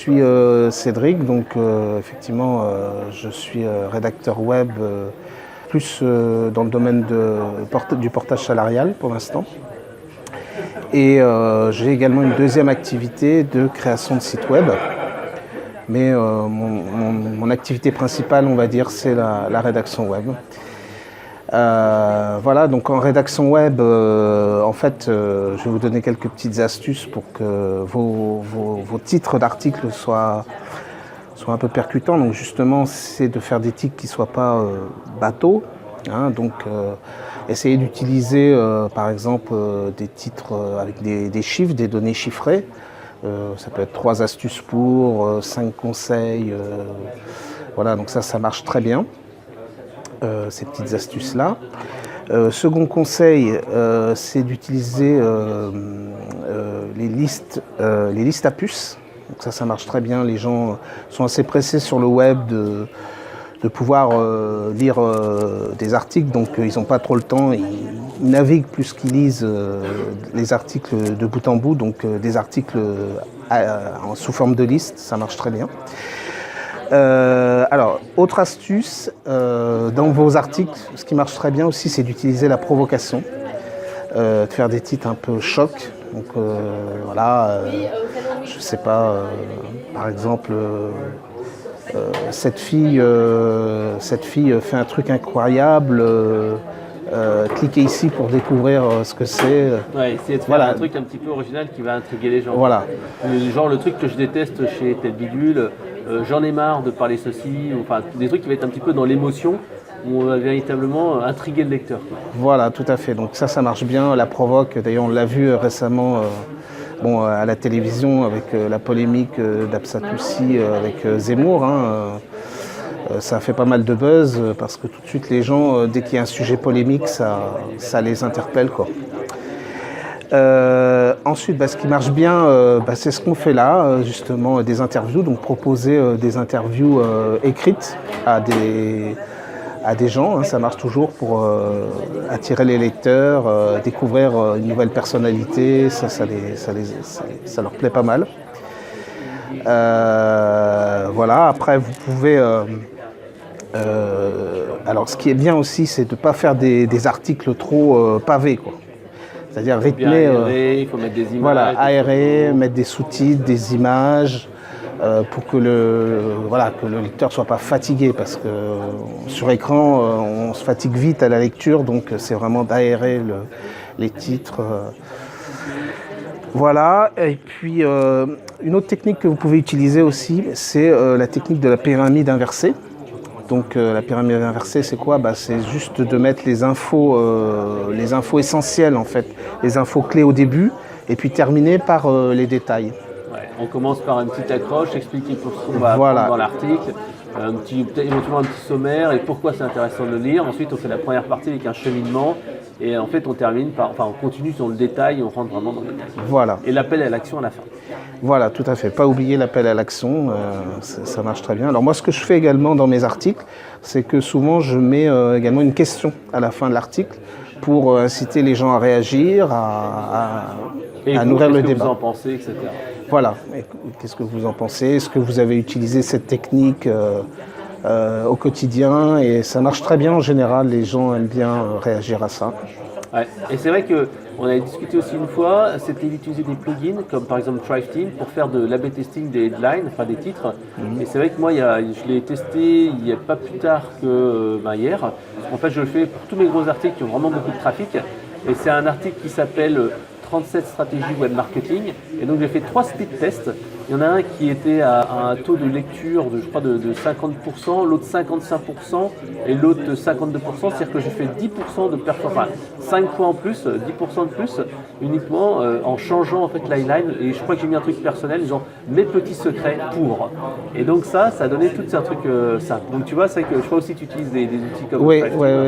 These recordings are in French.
suis Cédric, donc effectivement je suis rédacteur web plus dans le domaine du portage salarial pour l'instant. Et j'ai également une deuxième activité de création de sites web. Mais mon activité principale, on va dire, c'est la rédaction web. Voilà, donc en rédaction web, en fait, je vais vous donner quelques petites astuces pour que vos titres d'articles soient un peu percutants. Donc justement, c'est de faire des titres qui ne soient pas bateaux. Hein, donc essayez d'utiliser par exemple des titres avec des chiffres, des données chiffrées. Ça peut être 3 astuces pour, 5 conseils. Voilà, donc ça marche très bien. Ces petites astuces-là. Second conseil, c'est d'utiliser les listes à puces. Donc ça marche très bien. Les gens sont assez pressés sur le web de pouvoir lire des articles, donc ils n'ont pas trop le temps. Ils naviguent plus qu'ils lisent les articles de bout en bout, donc des articles sous forme de liste, ça marche très bien. Alors, autre astuce, dans vos articles, ce qui marche très bien aussi, c'est d'utiliser la provocation, de faire des titres un peu choc. Donc voilà, je sais pas, par exemple, cette fille fait un truc incroyable. Cliquez ici pour découvrir ce que c'est. Ouais, essayer de faire un truc un petit peu original qui va intriguer les gens. Voilà. Genre le truc que je déteste chez tel bidule, j'en ai marre de parler ceci, enfin des trucs qui vont être un petit peu dans l'émotion, où on va véritablement intriguer le lecteur. Quoi. Voilà, tout à fait. Donc ça marche bien, la provoque. D'ailleurs, on l'a vu récemment à la télévision avec la polémique d'Absatoussi avec Zemmour. Hein, ça a fait pas mal de buzz parce que tout de suite les gens, dès qu'il y a un sujet polémique, ça les interpelle, quoi. Ensuite, ce qui marche bien, c'est ce qu'on fait là, justement, des interviews. Donc proposer des interviews écrites à des gens, hein, ça marche toujours pour attirer les lecteurs, découvrir une nouvelle personnalité, ça leur plaît pas mal. Voilà, après vous pouvez... alors ce qui est bien aussi, c'est de ne pas faire des articles trop pavés, quoi. C'est-à-dire rythmer, il faut mettre des images. Voilà, aérer, mettre des sous-titres, des images, pour que le lecteur ne soit pas fatigué, parce que sur écran, on se fatigue vite à la lecture, donc c'est vraiment d'aérer les titres. Voilà, et puis une autre technique que vous pouvez utiliser aussi, c'est la technique de la pyramide inversée. Donc la pyramide inversée, c'est quoi ? C'est juste de mettre les infos essentielles, en fait, les infos clés au début, et puis terminer par les détails. Ouais, on commence par une petite accroche, expliquer ce qu'on va apprendre dans l'article, éventuellement un petit sommaire et pourquoi c'est intéressant de le lire. Ensuite, on fait la première partie avec un cheminement. Et en fait, on continue sur le détail et on rentre vraiment dans le détail. Voilà. Et l'appel à l'action à la fin. Voilà, tout à fait. Pas oublier l'appel à l'action, ça marche très bien. Alors moi, ce que je fais également dans mes articles, c'est que souvent, je mets également une question à la fin de l'article pour inciter les gens à réagir, à nourrir le débat. Qu'est-ce que vous en pensez, etc. Voilà. Qu'est-ce que vous en pensez ? Est-ce que vous avez utilisé cette technique au quotidien, et ça marche très bien en général, les gens aiment bien réagir à ça. Ouais. Et c'est vrai qu'on avait discuté aussi une fois, c'était d'utiliser des plugins comme par exemple ThriveTeam pour faire de l'A/B testing des headlines, enfin des titres. Et c'est vrai que moi je l'ai testé il n'y a pas plus tard que hier. En fait je le fais pour tous mes gros articles qui ont vraiment beaucoup de trafic. Et c'est un article qui s'appelle 37 stratégies web marketing. Et donc j'ai fait 3 speed tests. Il y en a un qui était à un taux de lecture de 50%, l'autre 55% et l'autre 52%. C'est-à-dire que j'ai fait 10% de performance, 5 points en plus, 10% de plus, uniquement en changeant en fait l'eyeline. Et je crois que j'ai mis un truc personnel, genre mes petits secrets pour. Et donc ça a donné tout un truc simple. Donc tu vois, c'est que je crois aussi que tu utilises des outils comme ça. Oui,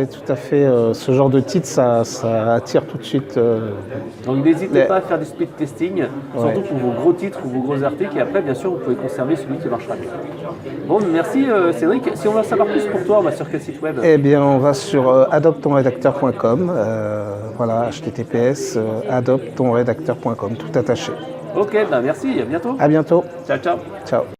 tout à fait. Ce genre de titre, ça attire tout de suite. Donc n'hésitez pas à faire du speed testing, surtout pour vos gros titres ou vos gros articles. Et après, bien sûr, vous pouvez conserver celui qui marchera bien. Bon, merci Cédric. Si on veut en savoir plus pour toi, on va sur quel site web ? Eh bien, on va sur adoptetonredacteur.com. Voilà, https adoptetonredacteur.com, tout attaché. Ok, bah merci, à bientôt. À bientôt. Ciao, ciao. Ciao.